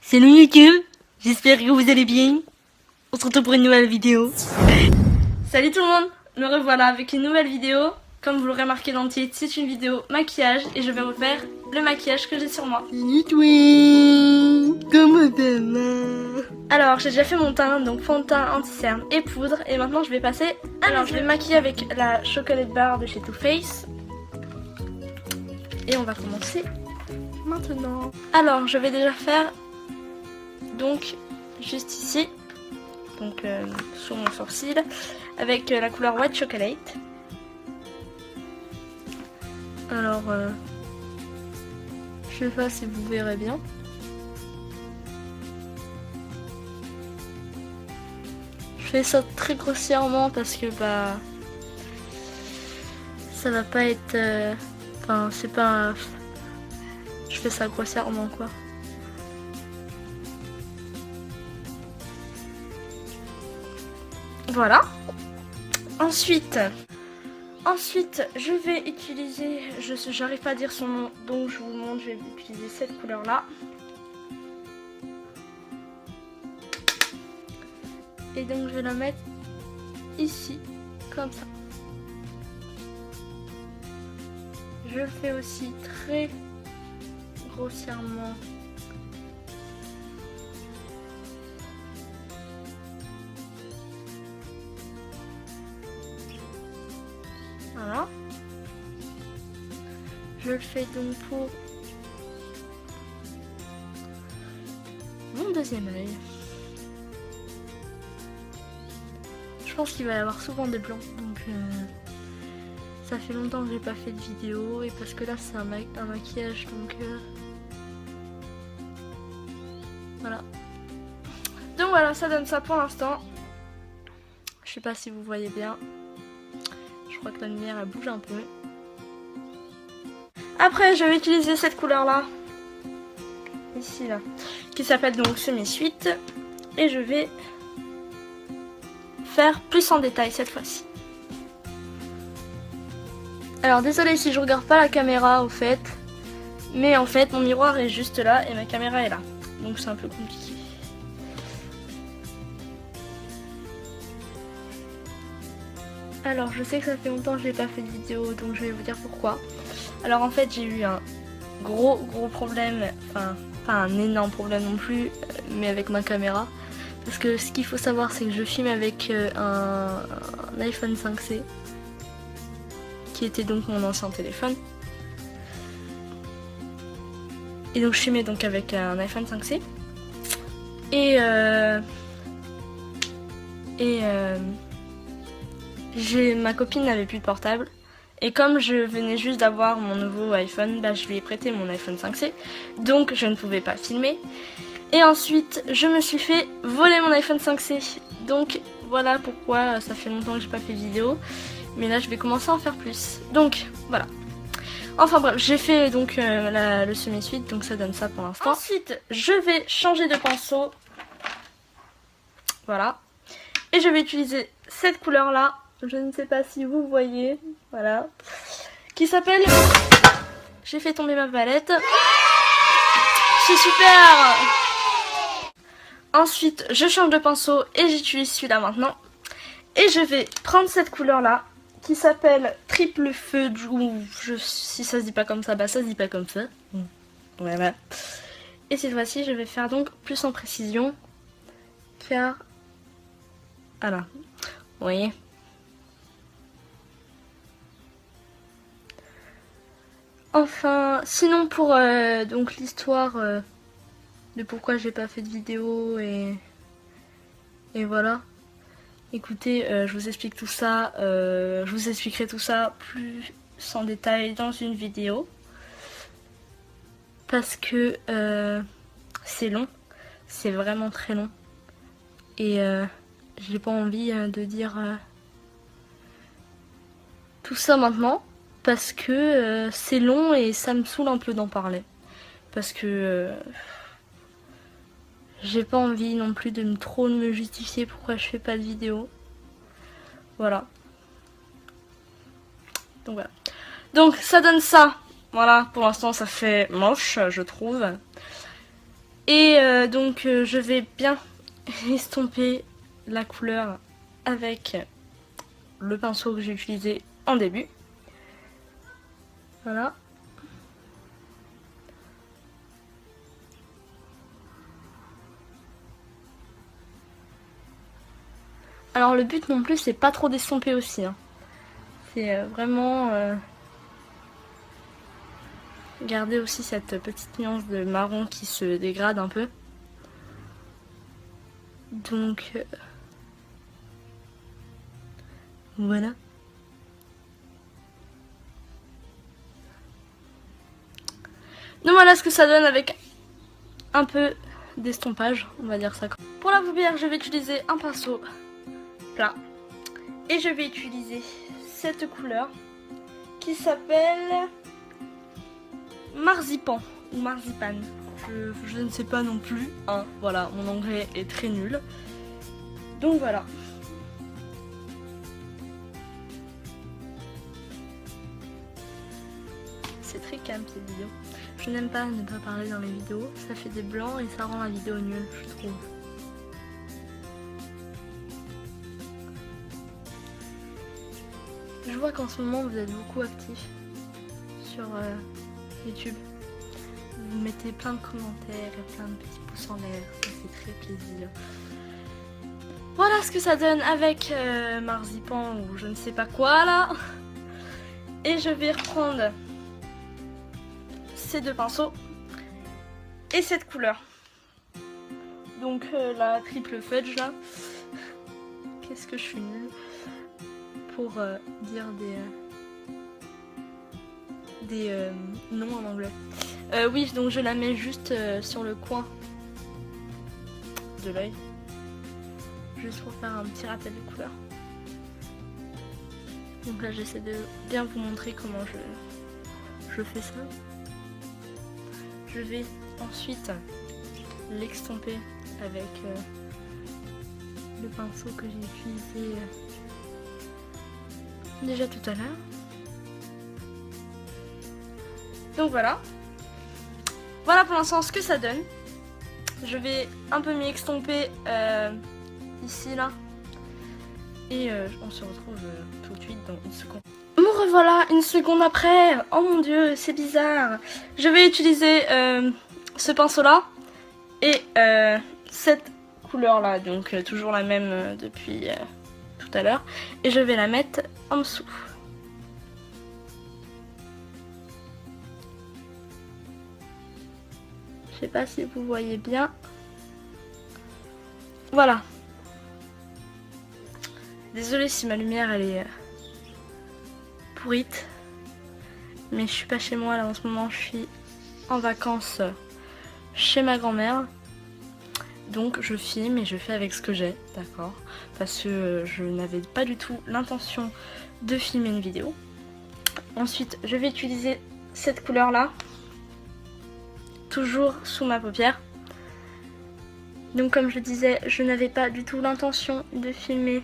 Salut YouTube, j'espère que vous allez bien. On se retrouve pour une nouvelle vidéo. Salut tout le monde, me revoilà avec une nouvelle vidéo. Comme vous l'aurez remarqué dans le titre, c'est une vidéo maquillage et je vais refaire le maquillage que j'ai sur moi. Salut toi, comment ça va? Alors j'ai déjà fait mon teint, donc fond de teint, anti-cerne et poudre. Et maintenant je vais passer. Alors je vais maquiller avec la chocolate bar de chez Too Faced. Et on va commencer maintenant. Alors je vais déjà faire donc juste ici, donc sur mon sourcil, avec la couleur White Chocolate. Alors je sais pas si vous verrez bien. Je fais ça très grossièrement parce que bah ça va pas être enfin c'est pas je fais ça grossièrement quoi. Voilà. Ensuite je vais utiliser, j'arrive pas à dire son nom donc je vous montre, je vais utiliser cette couleur là. Et donc je vais la mettre ici, comme ça. Je le fais aussi très grossièrement. Voilà. Je le fais donc pour mon deuxième œil. Je pense qu'il va y avoir souvent des blancs, donc ça fait longtemps que j'ai pas fait de vidéo et parce que là c'est un maquillage donc voilà. Donc voilà, ça donne ça pour l'instant. Je sais pas si vous voyez bien. Je crois que la lumière elle bouge un peu. Après je vais utiliser cette couleur là, ici là, qui s'appelle donc Semi-Suite et je vais faire plus en détail cette fois-ci. Alors désolé si je regarde pas la caméra au fait, mais en fait mon miroir est juste là et ma caméra est là, donc c'est un peu compliqué. Alors je sais que ça fait longtemps que je n'ai pas fait de vidéo, donc je vais vous dire pourquoi. Alors en fait j'ai eu un gros problème, enfin pas un énorme problème non plus, mais avec ma caméra. Parce que ce qu'il faut savoir c'est que je filme avec un iPhone 5C, qui était donc mon ancien téléphone. Et donc je filmais donc avec un iPhone 5C. Ma copine n'avait plus de portable. Et comme je venais juste d'avoir mon nouveau iPhone, bah, je lui ai prêté mon iPhone 5C. Donc je ne pouvais pas filmer. Et ensuite, je me suis fait voler mon iPhone 5C. Donc voilà pourquoi ça fait longtemps que j'ai pas fait de vidéo. Mais là, je vais commencer à en faire plus. Donc voilà. Enfin bref, j'ai fait donc le semi-suite, donc ça donne ça pour l'instant. Ensuite, je vais changer de pinceau. Voilà. Et je vais utiliser cette couleur là. Je ne sais pas si vous voyez. Voilà. Qui s'appelle... J'ai fait tomber ma palette. C'est super! Ensuite, je change de pinceau et j'utilise celui-là maintenant. Et je vais prendre cette couleur-là, qui s'appelle Triple Feu, ou si ça se dit pas comme ça, bah ça se dit pas comme ça. Voilà. Et cette fois-ci, je vais faire donc plus en précision, car... Voilà. Vous voyez ? Enfin, sinon pour donc l'histoire... de pourquoi j'ai pas fait de vidéo et voilà. Écoutez, je vous explique tout ça, je vous expliquerai tout ça plus en détail dans une vidéo. Parce que c'est long, c'est vraiment très long. Et j'ai pas envie de dire tout ça maintenant. Parce que c'est long et ça me saoule un peu d'en parler. Parce que... j'ai pas envie non plus de trop me justifier pourquoi je fais pas de vidéo. Voilà. Donc voilà. Donc ça donne ça. Voilà, pour l'instant ça fait moche, je trouve. Et Donc je vais bien estomper la couleur avec le pinceau que j'ai utilisé en début. Voilà. Alors le but non plus c'est pas trop d'estomper aussi, hein. C'est vraiment garder aussi cette petite nuance de marron qui se dégrade un peu. Donc voilà. Donc voilà ce que ça donne avec un peu d'estompage, on va dire ça. Pour la paupière, je vais utiliser un pinceau plat et je vais utiliser cette couleur qui s'appelle Marzipan ou Marzipan. Je ne sais pas non plus, hein. Voilà, mon anglais est très nul. Donc voilà. C'est très calme cette vidéo. Je n'aime pas ne pas parler dans les vidéos, ça fait des blancs et ça rend la vidéo nulle, je trouve. Je vois qu'en ce moment vous êtes beaucoup actifs sur YouTube. Vous mettez plein de commentaires et plein de petits pouces en l'air, ça fait très plaisir. Voilà ce que ça donne avec Marzipan ou je ne sais pas quoi là. Et je vais reprendre ces deux pinceaux et cette couleur. Donc la triple fudge là. Qu'est-ce que je suis nulle pour dire des noms en anglais. Oui, donc je la mets juste sur le coin de l'œil. Juste pour faire un petit rappel de couleur. Donc là j'essaie de bien vous montrer comment je fais ça. Je vais ensuite l'extomper avec le pinceau que j'ai utilisé déjà tout à l'heure. Donc voilà. Voilà pour l'instant ce que ça donne. Je vais un peu m'y extomper ici là. Et on se retrouve tout de suite dans une seconde. Me revoilà une seconde après. Oh mon dieu, c'est bizarre. Je vais utiliser ce pinceau là et cette couleur là. Donc toujours la même depuis tout à l'heure. Et je vais la mettre en dessous. Je sais pas si vous voyez bien. Voilà. Désolée si ma lumière elle est pourrite. Mais je suis pas chez moi là en ce moment, je suis en vacances chez ma grand-mère. Donc je filme et je fais avec ce que j'ai, d'accord? Parce que je n'avais pas du tout l'intention de filmer une vidéo. Ensuite je vais utiliser cette couleur là. Toujours sous ma paupière. Donc comme je disais, je n'avais pas du tout l'intention de filmer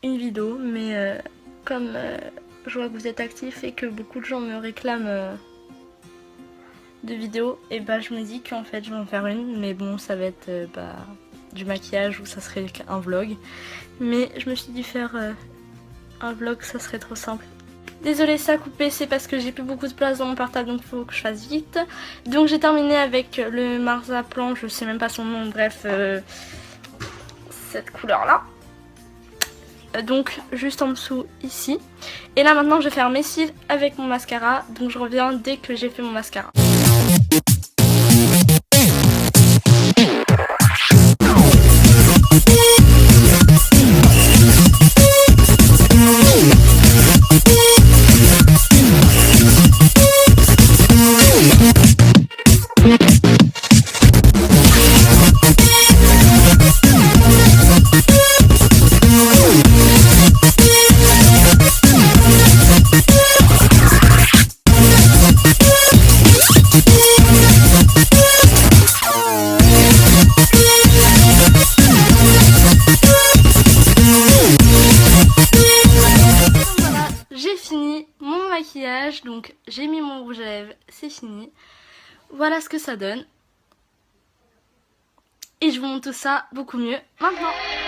une vidéo, mais comme je vois que vous êtes actifs et que beaucoup de gens me réclament de vidéos, et bah je me dis qu'en fait je vais en faire une, mais bon ça va être du maquillage ou ça serait un vlog. Mais je me suis dit faire un vlog, ça serait trop simple. Désolée, ça a coupé, c'est parce que j'ai plus beaucoup de place dans mon portable, donc il faut que je fasse vite. Donc j'ai terminé avec le Marzipan, je sais même pas son nom, bref, cette couleur là. Donc juste en dessous ici. Et là maintenant je vais faire mes cils avec mon mascara, donc je reviens dès que j'ai fait mon mascara. Donc j'ai mis mon rouge à lèvres, c'est fini. Voilà ce que ça donne. et je vous montre tout ça beaucoup mieux maintenant.